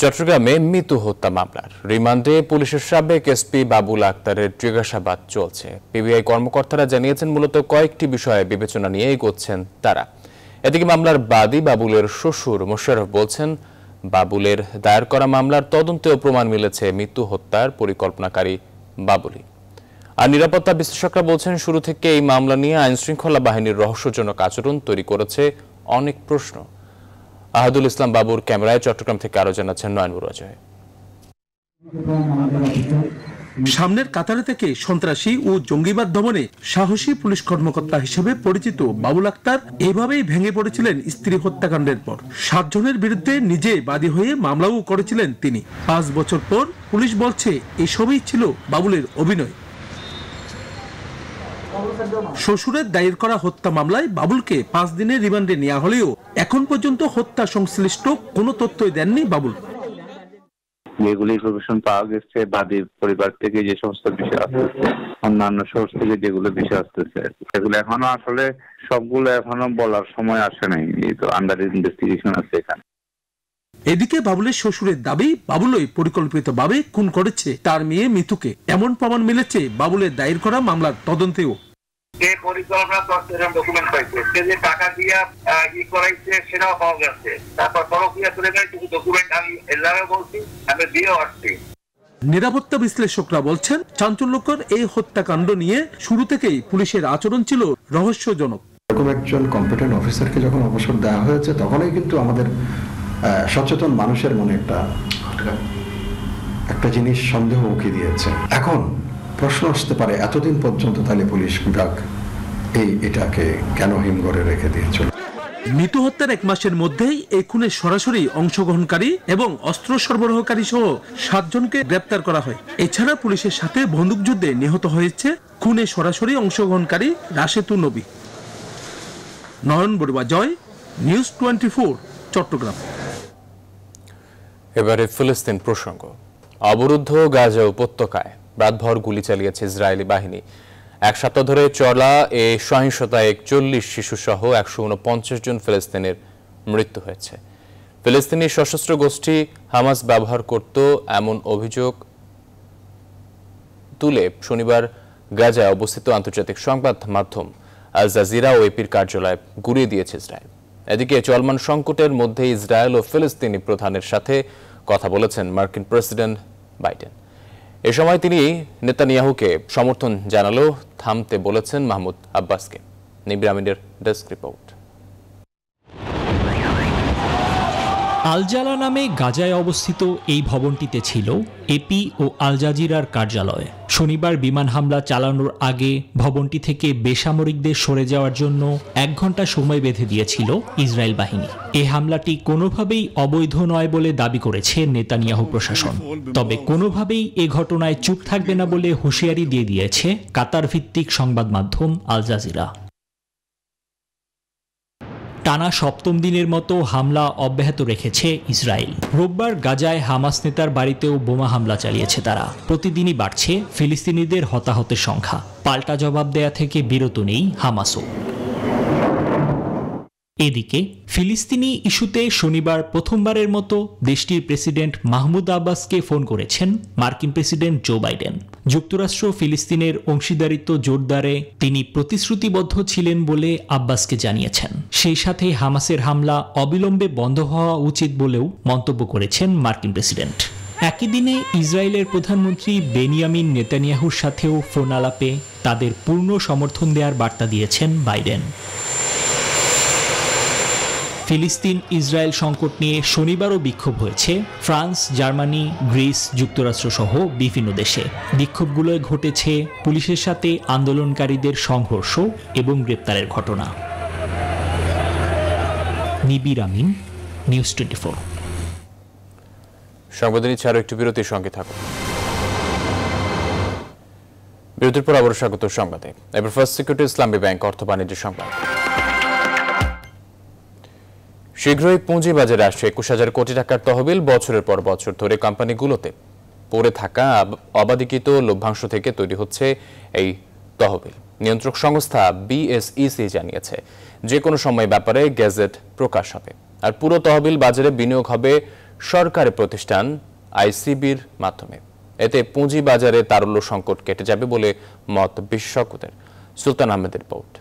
চট্টগ্রামে মৃত্যু হত্যা মামলার রিমান্ডে পুলিশের সাবেক এসপি বাবুল আক্তারের জিজ্ঞাসাবাদ চলছে। পিবিআই কর্মকর্তারা জানিয়েছেন মূলত কয়েকটি বিষয়ে বিবেচনা নিয়ে এগোচ্ছেন তারা। এদিকে মামলার বাদী বাবুলের শ্বশুর মোশাররফ বলছেন, বাবুলের দায়ের করা মামলার তদন্তেও প্রমাণ মিলেছে মৃত্যু হত্যার পরিকল্পনাকারী বাবুলই। আর নিরাপত্তা বিশ্লেষকরা বলছেন, শুরু থেকে এই মামলা নিয়ে আইনশৃঙ্খলা বাহিনীর রহস্যজনক আচরণ তৈরি করেছে অনেক প্রশ্ন। আহাদুল ইসলাম বাবুর ক্যামেরায় চট্টগ্রাম থেকে আরো জানাচ্ছেন নয়ন বড়ুয়া। সামনের কাতারে থেকে সন্ত্রাসী ও জঙ্গিবাদ দমনে সাহসী পুলিশ কর্মকর্তা হিসেবে পরিচিত বাবুল আক্তার এভাবেই ভেঙে পড়েছিলেন স্ত্রী হত্যাকাণ্ডের পর। 7 জনের বিরুদ্ধে নিজে বাদী হয়ে মামলাও করেছিলেন তিনি। 5 বছর পর পুলিশ বলছে এসবই ছিল বাবুলের অভিনয়। শ্বশুরের দায়ের করা হত্যা মামলায় বাবুলকে 5 দিনের রিমান্ডে নেওয়া হলেও এখন পর্যন্ত হত্যা সংশ্লিষ্ট কোনো তথ্যই দেননি বাবুল। যেগুলি ইনফরমেশন পাওয়া গেছে বাদীর পরিবার থেকে, যে সমস্ত বিষয় আসতেছে, অন্যান্য সোর্স থেকে যেগুলো বিষয় আসতেছে, সেগুলো এখনো আসলে সবগুলো এখনো বলার সময় আসে নাই, তো আন্ডার ইনভেস্টিগেশন আছে এখানে। এদিকে বাবুলের শ্বশুরের দাবি বাবুলই পরিকল্পিতভাবে খুন করেছে তার মেয়ে মিতুকে। এমন প্রমাণ মিলেছে বাবুলের দায়ের করা মামলার তদন্তেও। পরিকল্পনা ডকুমেন্ট পাইছে, সে যে টাকা দিয়া করাইছে সেটাও পাওয়া গেছে। তারপর পরকিয়া করে কিছু ডকুমেন্ট আমি এলাকায় বলছি, আমি দিয়েও আসছি। নিরাপত্তা বিশ্লেষকরা বলছেন, চাঞ্চল্যকর এই হত্যাকাণ্ড নিয়ে শুরু থেকেই পুলিশের আচরণ ছিল রহস্যজনক। এরকম একজন কম্পিটেন্ট অফিসারকে যখন অবসর দেওয়া হয়েছে, তখনই কিন্তু আমাদের সচেতন মানুষের মনে একটা জিনিস সন্দেহ উকি দিয়েছে। এখন প্রশ্ন আসতে পারে, এতদিন পর্যন্ত তাহলে পুলিশ বিভাগ এটাকে কেন হিমঘরে রেখে দিয়েছিল? মৃত্যু হত্যার 1 মাসের মধ্যেই এই খুনে সরাসরি অংশগ্রহণকারী এবং অস্ত্র সরবরাহকারী সহ 7 জনকে গ্রেপ্তার করা হয়। এছাড়া পুলিশের সাথে বন্দুকযুদ্ধে নিহত হয়েছে খুনে সরাসরি অংশগ্রহণকারী রাশেতুন নবী। নয়ন বড়ুয়া, জয়, নিউজ 24, চট্টগ্রাম। এবারে ফিলিস্তিন প্রসঙ্গ। অবরুদ্ধ গাজা উপত্যকায় রাতভর গুলি চালিয়েছে ইসরায়েলি বাহিনী। 1 সপ্তাহ ধরে চলা এই সহিংসতায় 41 শিশু সহ 149 জন ফিলিস্তিনের মৃত্যু হয়েছে। ফিলিস্তিনি সশস্ত্র গোষ্ঠী হামাস ব্যবহার করত এমন অভিযোগ তুলে শনিবার গাজায় অবস্থিত আন্তর্জাতিক সংবাদ মাধ্যম আল জাজিরা ও এপির কার্যালয় গুড়িয়ে দিয়েছে ইসরায়েল। এদিকে চলমান সংকটের মধ্যে ইসরায়েল ও ফিলিস্তিনি প্রধানের সাথে কথা বলেছেন মার্কিন প্রেসিডেন্ট বাইডেন। এ সময় তিনি নেতানিয়াহুকে সমর্থন জানালেও থামতে বলেছেন মাহমুদ আব্বাসকে। নিবিরামিনের ডেস্ক রিপোর্ট। আল-জালা নামে গাজায় অবস্থিত এই ভবনটিতে ছিল এপি ও আল জাজিরার কার্যালয়। শনিবার বিমান হামলা চালানোর আগে ভবনটি থেকে বেসামরিকদের সরে যাওয়ার জন্য 1 ঘন্টা সময় বেঁধে দিয়েছিল ইসরায়েল বাহিনী। এই হামলাটি কোনোভাবেই অবৈধ নয় বলে দাবি করেছে নেতানিয়াহু প্রশাসন। তবে কোনোভাবেই এ ঘটনায় চুপ থাকবে না বলে হুঁশিয়ারি দিয়ে দিয়েছে কাতার ভিত্তিক সংবাদ মাধ্যম আল জাজিরা। টানা 7ম দিনের মতো হামলা অব্যাহত রেখেছে ইসরায়েল। রোববার গাজায় হামাস নেতার বাড়িতেও বোমা হামলা চালিয়েছে তারা। প্রতিদিনই বাড়ছে ফিলিস্তিনিদের হতাহতের সংখ্যা। পাল্টা জবাব দেয়া থেকে বিরত নেই হামাসও। এদিকে ফিলিস্তিনি ইস্যুতে শনিবার প্রথমবারের মতো দেশটির প্রেসিডেন্ট মাহমুদ আব্বাসকে ফোন করেছেন মার্কিন প্রেসিডেন্ট জো বাইডেন। যুক্তরাষ্ট্র ফিলিস্তিনের অংশীদারিত্ব জোরদারে তিনি প্রতিশ্রুতিবদ্ধ ছিলেন বলে আব্বাসকে জানিয়েছেন। সেই সাথে হামাসের হামলা অবিলম্বে বন্ধ হওয়া উচিত বলেও মন্তব্য করেছেন মার্কিন প্রেসিডেন্ট। একই দিনে ইসরায়েলের প্রধানমন্ত্রী বেনিয়ামিন নেতানিয়াহুর সাথেও ফোন আলাপে তাদের পূর্ণ সমর্থন দেওয়ার বার্তা দিয়েছেন বাইডেন। ফিলিস্তিন ইসরায়েল সংকট নিয়ে শনিবারও বিক্ষোভ হয়েছে ফ্রান্স, জার্মানি, গ্রিস, যুক্তরাষ্ট্র সহ বিভিন্ন দেশে। বিক্ষোভগুলোয় ঘটেছে পুলিশের সাথে আন্দোলনকারীদের সংঘর্ষ এবং গ্রেপ্তারের ঘটনা। নিবির আমিন, নিউজ 24। সংবাদ নিচ্ছে আরো একটি বিরতির সঙ্গে থাকুন। বিরতির পর আবার স্বাগত সংবাদে। এবার ফার্স্ট সিকিউরিটি ইসলামী ব্যাংক অর্থ বাণিজ্য সংবাদ। শীঘ্রই পুঁজিবাজারে আসছে 21,000 কোটি টাকার তহবিল। বছরের পর বছর ধরে কোম্পানিগুলোতে পড়ে থাকা অবাধিকৃত লভ্যাংশ থেকে তৈরি হচ্ছে এই তহবিল। নিয়ন্ত্রক সংস্থা বিএসইসি জানিয়েছে যে কোনো সময় ব্যাপারে গেজেট প্রকাশ হবে। আর পুরো তহবিল বাজারে বিনিয়োগ হবে সরকারি প্রতিষ্ঠান আইসিবির মাধ্যমে। এতে পুঁজিবাজারে তারল্য সংকট কেটে যাবে বলে মত বিশেষজ্ঞদের। সুলতান আহমেদের রিপোর্ট।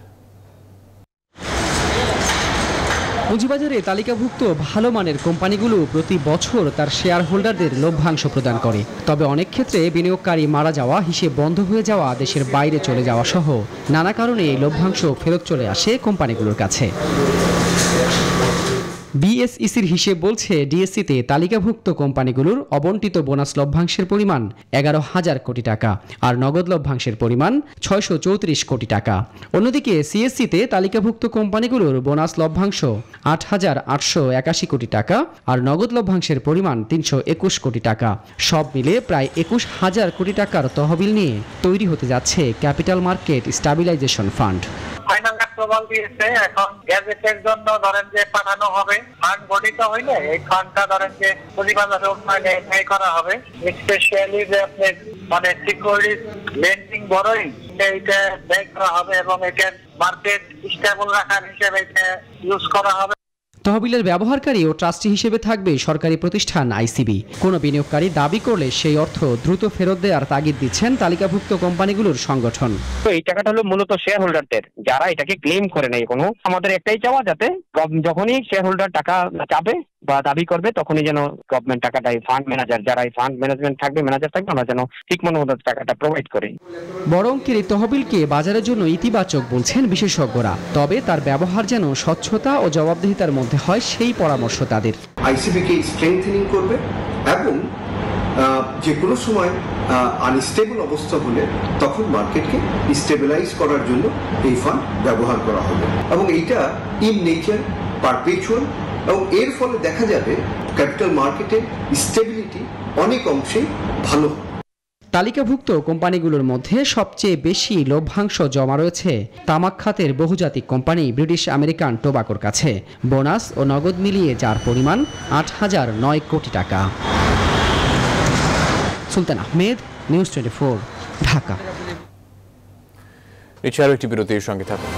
পুঁজিবাজারে তালিকাভুক্ত ভালো মানের কোম্পানিগুলো প্রতি বছর তার শেয়ার হোল্ডারদের লভ্যাংশ প্রদান করে। তবে অনেক ক্ষেত্রে বিনিয়োগকারী মারা যাওয়া, হিসেব বন্ধ হয়ে যাওয়া, দেশের বাইরে চলে যাওয়া সহ নানা কারণে এই লভ্যাংশ ফেরত চলে আসে কোম্পানিগুলোর কাছে। বিএসইসির হিসেব বলছে ডিএসসিতে তালিকাভুক্ত কোম্পানিগুলোর অবন্টিত বোনাস লভ্যাংশের পরিমাণ 11,000 কোটি টাকা আর নগদ লভ্যাংশের পরিমাণ 634 কোটি টাকা। অন্যদিকে সিএসসিতে তালিকাভুক্ত কোম্পানিগুলোর বোনাস লভ্যাংশ 8,881 কোটি টাকা আর নগদ লভ্যাংশের পরিমাণ 321 কোটি টাকা। সব মিলে প্রায় 21,000 কোটি টাকার তহবিল নিয়ে তৈরি হতে যাচ্ছে capital market stabilisation fund. Final approval দিয়েছে, এখন গ্যাজেটের জন্য ধরেন যে পাঠানো হবে। ফান্ড গঠিত হইলে এই ফান্ডটা ধরেন যে পুঁজিবাজারে উন্নয়নে ব্যয় করা হবে। স্পেশালি যে আপনার মানে সিকিউরিটিজ লেন্ডিং বড়ই এইটা ব্যয় করা হবে এবং এটা মার্কেট স্টেবল রাখার হিসেবে এটা ইউজ করা হবে। তহবিলের ব্যবহারকারী ও ট্রাস্টি হিসেবে থাকবে সরকারি প্রতিষ্ঠান আইসিবি। কোনো বিনিয়োগকারী দাবি করলে সেই অর্থ দ্রুত ফেরত দেওয়ার তাগিদ দিচ্ছেন তালিকাভুক্ত কোম্পানিগুলোর সংগঠন। তো এই টাকাটা হলো মূলত শেয়ার হোল্ডারদের, যারা এটাকে ক্লেম করে নেই কোনো। আমাদের একটাই চাওয়া, যাতে যখনই শেয়ার হোল্ডার টাকা চাবে বা দাবি করবে তখনই যেন গভর্নমেন্ট টাকাটা ফান্ড ম্যানেজার, যারা এই ফান্ড ম্যানেজমেন্ট থাকবে, ম্যানেজার থাকবে, আমরা যেন ঠিক মতো টাকাটা প্রোভাইড করি। বড় অঙ্কের এই তহবিলকে বাজারের জন্য ইতিবাচক বলছেন বিশেষজ্ঞরা। তবে তার ব্যবহার যেন স্বচ্ছতা ও জবাবদিহিতার মধ্যে হয় সেই পরামর্শ তাদের। আইসিবিকে স্ট্রেংথেনিং করবে এবং যে কোনো সময় আনস্টেবল অবস্থা হলে তখন মার্কেটকে স্টেবিলাইজ করার জন্য এই ফান্ড ব্যবহার করা হবে এবং এইটা ইন নেচার পারপেচুয়াল এবং এর ফলে দেখা যাবে ক্যাপিটাল মার্কেটের স্টেবিলিটি অনেক অংশে ভালো। তালিকাভুক্ত কোম্পানিগুলোর মধ্যে সবচেয়ে বেশি লভ্যাংশ জমা রয়েছে তামাক খাতের বহুজাতিক কোম্পানি ব্রিটিশ আমেরিকান টোবাকোর কাছে। বোনাস ও নগদ মিলিয়ে যার পরিমাণ 8,009 কোটি টাকা। সুলতান আহমেদ, নিউজ 24, ঢাকা। এছাড়াও একটি বিরতির সঙ্গে থাকুন।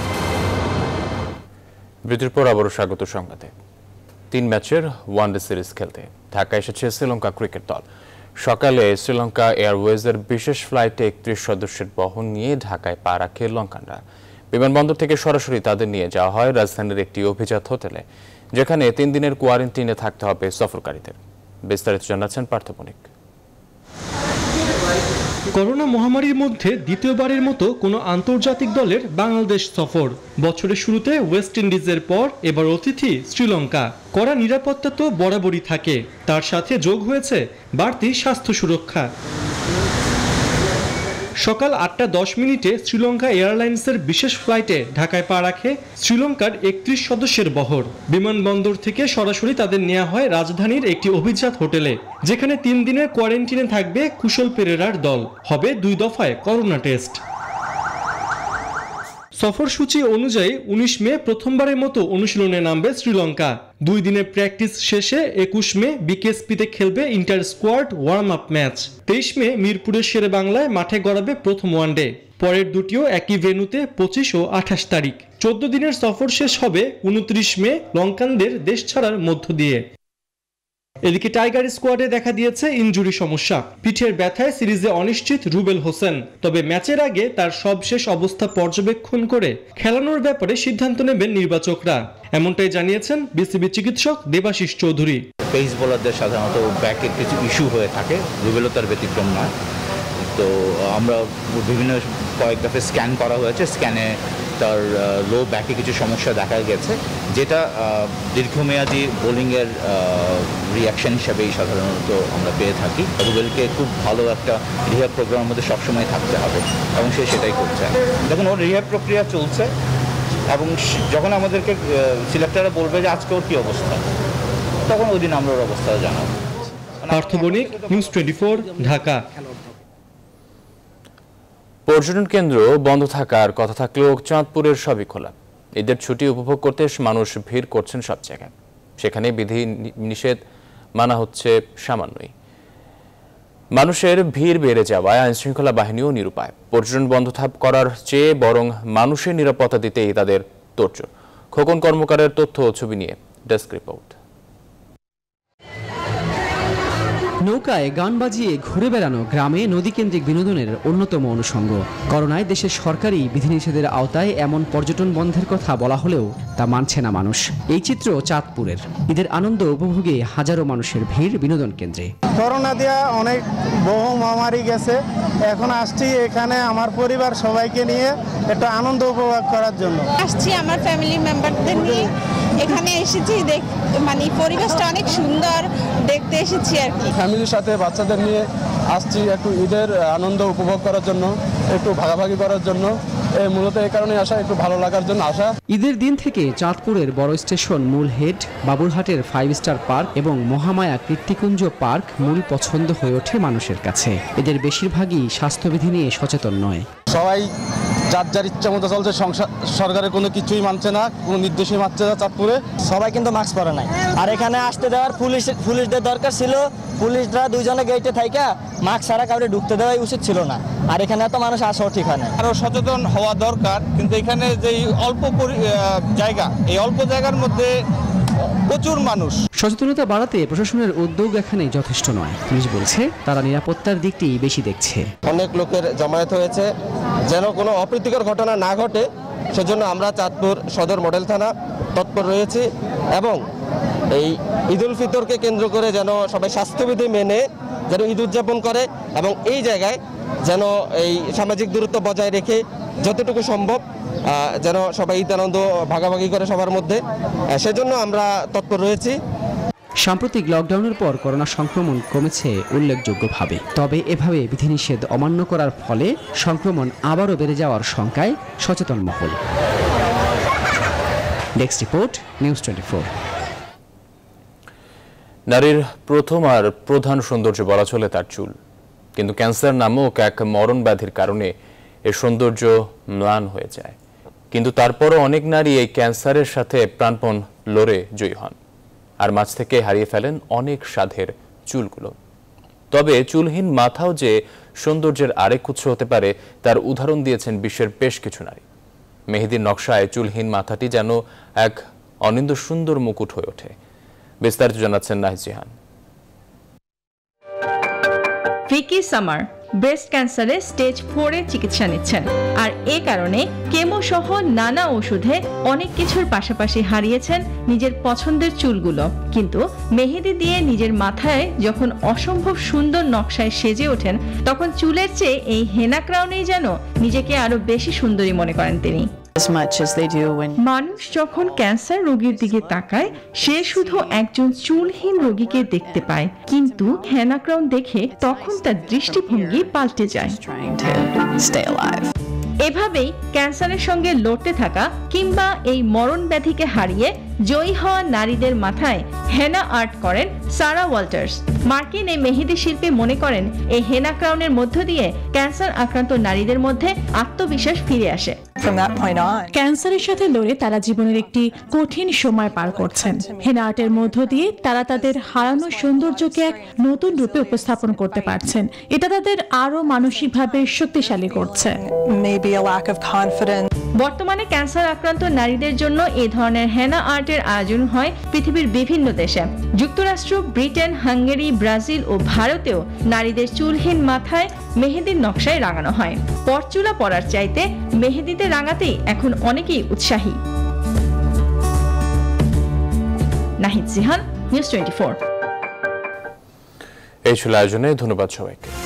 বিরতির পর আবারও স্বাগত সংবাদে। 3 ম্যাচের ওয়ানডে সিরিজ খেলতে ঢাকা এসেছে শ্রীলঙ্কা ক্রিকেট দল। সকালে শ্রীলঙ্কা এয়ারওয়েজের বিশেষ ফ্লাইটে 31 সদস্যের বহন নিয়ে ঢাকায় পা রাখে লঙ্কানরা। বিমানবন্দর থেকে সরাসরি তাদের নিয়ে যাওয়া হয় রাজধানীর একটি অভিজাত হোটেলে, যেখানে 3 দিনের কোয়ারেন্টিনে থাকতে হবে সফরকারীদের। বিস্তারিত জানাচ্ছেন পার্থবণিক। করোনা মহামারীর মধ্যে দ্বিতীয়বারের মতো কোনো আন্তর্জাতিক দলের বাংলাদেশ সফর। বছরের শুরুতে ওয়েস্ট ইন্ডিজের পর এবার অতিথি শ্রীলঙ্কা। কড়া নিরাপত্তা তো বরাবরই থাকে, তার সাথে যোগ হয়েছে বাড়তি স্বাস্থ্য সুরক্ষা। সকাল 8:10 শ্রীলঙ্কা এয়ারলাইন্সের বিশেষ ফ্লাইটে ঢাকায় পা রাখে শ্রীলঙ্কার 31 সদস্যের বহর। বিমানবন্দর থেকে সরাসরি তাদের নেওয়া হয় রাজধানীর একটি অভিজাত হোটেলে, যেখানে 3 দিনের কোয়ারেন্টিনে থাকবে কুশল পেরেরার দল। হবে 2 দফায় করোনা টেস্ট। সফরসূচি অনুযায়ী 19 মে প্রথমবারের মতো অনুশীলনে নামবে শ্রীলঙ্কা। 2 দিনের প্র্যাকটিস শেষে 21 মে বিকেএসপিতে খেলবে inter squad warm up match. 23 মে মিরপুরের শেরেবাংলায় মাঠে গড়াবে প্রথম ওয়ানডে। পরের দুটিও একই ভেন্যুতে 25 ও 28 তারিখ। 14 দিনের সফর শেষ হবে 29 মে লঙ্কানদের দেশ ছাড়ার মধ্য দিয়ে। এদিকে টাইগার স্কোয়াডে দেখা দিয়েছে ইনজুরি সমস্যা। পিঠের ব্যথায় সিরিজে অনিশ্চিত রুবেল হোসেন। তবে ম্যাচের আগে তার সবশেষ অবস্থা পর্যবেক্ষণ করে খেলানোর ব্যাপারে সিদ্ধান্ত নেবেন নির্বাচকরা, এমনটাই জানিয়েছেন বিসিবি চিকিৎসক দেবাশিস চৌধুরী। পেস বোলারদের সাধারণত ব্যাকের কিছু ইস্যু হয়ে থাকে, রুবেলও তার ব্যতিক্রম নয়। তো আমরা বিভিন্ন কয়েক দফে স্ক্যান করা হয়েছে, স্ক্যানে তার লো ব্যাকে কিছু সমস্যা দেখা গেছে, যেটা দীর্ঘমেয়াদী বোলিংয়ের রিয়াকশন হিসাবেই সাধারণত আমরা পেয়ে থাকি। রুবেলকে খুব ভালো একটা রিহ্যাব প্রোগ্রামের মধ্যে সবসময় থাকতে হবে এবং সে সেটাই করছে। দেখুন, ওর রিহ্যাব প্রক্রিয়া চলছে এবং যখন আমাদেরকে সিলেক্টররা বলবে যে আজকে ওর কী অবস্থা, তখন ওই দিন আমরা ওর অবস্থা জানাবো। পার্থ বণিক, নিউজ 24, ঢাকা। পর্যটন কেন্দ্র বন্ধ থাকার কথা থাকলেও চাঁদপুরের সবই খোলা। ঈদের ছুটি উপভোগ করতে মানুষ ভিড় করছেন সব জায়গায়। সেখানে বিধি নিষেধ মানা হচ্ছে সামান্যই। মানুষের ভিড় বেড়ে যাওয়ায় আইনশৃঙ্খলা বাহিনীও নিরুপায়। পর্যটন বন্ধ করার চেয়ে বরং মানুষের নিরাপত্তা দিতেই তাদের তোড়জোড়। খোকন কর্মকারের তথ্য ও ছবি নিয়ে ডেস্ক রিপোর্ট। নৌকায় গান বাজিয়ে ঘুরে বেড়ানো গ্রামে নদীকেন্দ্রিক বিনোদনের অন্যতম অনুষঙ্গ। করোনায় দেশের সরকারি বিধিনিষেধের আওতায় এমন পর্যটন বন্ধের কথা বলা হলেও তা মানছে না মানুষ। এই চিত্র চাঁদপুরের। ঈদের আনন্দ উপভোগে হাজারো মানুষের ভিড় বিনোদন কেন্দ্রে। করোনা দিয়া অনেক বহু মহামারী গেছে, এখন আসছি এখানে আমার পরিবার সবাইকে নিয়ে একটা আনন্দ উপভোগ করার জন্য। আসছি আমার ফ্যামিলি মেম্বারদের নিয়ে, এখানে এসেছি মানে পরিবেশটা অনেক সুন্দর দেখতে এসেছি আর কি। ফ্যামিলির সাথে বাচ্চাদের নিয়ে আসছি একটু ঈদের আনন্দ উপভোগ করার জন্য, একটু ভাগাভাগি করার জন্য। মূলত এই কারণে আসা, একটু ভালো লাগার জন্য আসা। ঈদের দিন থেকে চাঁদপুরের বড় স্টেশন মূল হেড, বাবুরহাটের 5 স্টার পার্ক এবং মহামায়া কীর্তিকুঞ্জ পার্ক মূল পছন্দ হয়ে ওঠে মানুষের কাছে। এদের বেশিরভাগই স্বাস্থ্যবিধি নিয়ে সচেতন নয়। সবাই যার যার ইচ্ছা মতো চলছে, সরকারের কোনো কিছুই মানছে না, কোনো নির্দেশই মানছে না। চাঁদপুরে সবাই কিন্তু মাস্ক পরে নাই, আর এখানে আসতে দেওয়ার পুলিশদের দরকার ছিল। পুলিশরা দুইজনে গেটে থাইকা মাস্ক ছাড়া কাউকে ঢুকতে দেওয়াই উচিত ছিল না। আর এখানে এত মানুষ আসাও ঠিক হয় না। আরও সচেতন হওয়া দরকার, কিন্তু এখানে যে অল্প জায়গা, এই অল্প জায়গার মধ্যে প্রচুর মানুষ। সচেতনতা বাড়াতে প্রশাসনের উদ্যোগ এখানে যথেষ্ট নয়। পুলিশ বলছে তারা নিরাপত্তার দিকটি বেশি দেখছে। অনেক লোকের জমায়েত হয়েছে, যেন কোনো অপ্রীতিকর ঘটনা না ঘটে সেজন্য আমরা চাঁদপুর সদর মডেল থানা তৎপর রয়েছি এবং এই ঈদ উল ফিতরকে কেন্দ্র করে যেন সবাই স্বাস্থ্যবিধি মেনে যেন ঈদ উদযাপন করে এবং এই জায়গায় যেন এই সামাজিক দূরত্ব বজায় রেখে যতটুকু সম্ভব যেন সবাই ঈদ আনন্দ ভাগাভাগি করে সবার মধ্যে, সেজন্য আমরা তৎপর রয়েছি। সাম্প্রতিক লকডাউনের পর করোনা সংক্রমণ কমেছে উল্লেখযোগ্যভাবে। তবে এভাবে বিধিনিষেধ অমান্য করার ফলে সংক্রমণ আবারও বেড়ে যাওয়ার শঙ্কায় সচেতন মহল। Desk report, news 24। নারীর প্রথম আর প্রধান সৌন্দর্য বলা চলে তার চুল, কিন্তু ক্যান্সার নামক এক মরণ ব্যাধির কারণে এর সৌন্দর্য ম্লান হয়ে যায়। কিন্তু তারপরও অনেক নারী এই ক্যান্সারের সাথে প্রাণপণ লড়ে জয়ী হন আর মাঝ থেকে হারিয়ে ফেলেন অনেক সাধের চুলগুলো। তবে চুলহীন মাথাও যে সৌন্দর্যের আরেক উৎস হতে পারে তার উদাহরণ দিয়েছেন বিশ্বের বেশ কিছু নারী। মেহেদির নকশায় চুলহীন মাথাটি যেন এক অনিন্দ সুন্দর মুকুট হয়ে ওঠে। বিস্তারিত জানাচ্ছেন নাহিদ জিহান। ভিকি সামার ব্রেস্ট ক্যান্সারে স্টেজ 4-এ চিকিৎসা নিচ্ছেন, আর এ কারণে কেমো সহ নানা ওষুধে অনেক কিছুর পাশাপাশি হারিয়েছেন নিজের পছন্দের চুলগুলো। কিন্তু মেহেদি দিয়ে নিজের মাথায় যখন অসম্ভব সুন্দর নকশায় সেজে ওঠেন, তখন চুলের চেয়ে এই হেনা ক্রাউনেই যেন নিজেকে আরো বেশি সুন্দরী মনে করেন তিনি। মানুষ যখন ক্যান্সার রোগীর দিকে তাকায়, সে শুধু একজন চুলহীন রোগীকে দেখতে পায়, কিন্তু হেনা ক্রাউন দেখে তখন তার দৃষ্টিভঙ্গি পাল্টে যায়। এভাবেই ক্যান্সারের সঙ্গে লড়তে থাকা কিংবা এই মরণ ব্যাধিকে হারিয়ে জয়ী হওয়া নারীদের মাথায় হেনা আর্ট করেন সারা ওয়াল্টার্স। মার্কিন এই মেহেদি শিল্পী মনে করেন এই হেনা ক্রাউনের মধ্য দিয়ে ক্যান্সার আক্রান্ত নারীদের মধ্যে আত্মবিশ্বাস ফিরে আসে। from that point on. ক্যান্সারের সাথে লড়ে তারা জীবনের একটি কঠিন সময় পার করছেন। হেনা আর্টের মধ্য দিয়ে তারা তাদের হারানো সৌন্দর্যকে এক নতুন রূপে উপস্থাপন করতে পারছেন। এটা তাদের আরো মানসিকভাবে শক্তিশালী করছে। Maybe a lack of confidence. বর্তমানে ক্যান্সার আক্রান্ত নারীদের জন্য এই ধরনের হেনা আর্টের আয়োজন হয় পৃথিবীর বিভিন্ন দেশে। যুক্তরাষ্ট্র, ব্রিটেন, হাঙ্গেরি, ব্রাজিল ও ভারতেও নারীদের চুলহীন মাথায় মেহেদির নকশায় রাঙানো হয়। পরচুলা পরার চাইতে মেহেদিতে রাঙাতেই এখন অনেকেই উৎসাহী। নাহিদ জিহান, নিউজ 24। এই ছিল আয়োজনে, ধন্যবাদ সবাইকে।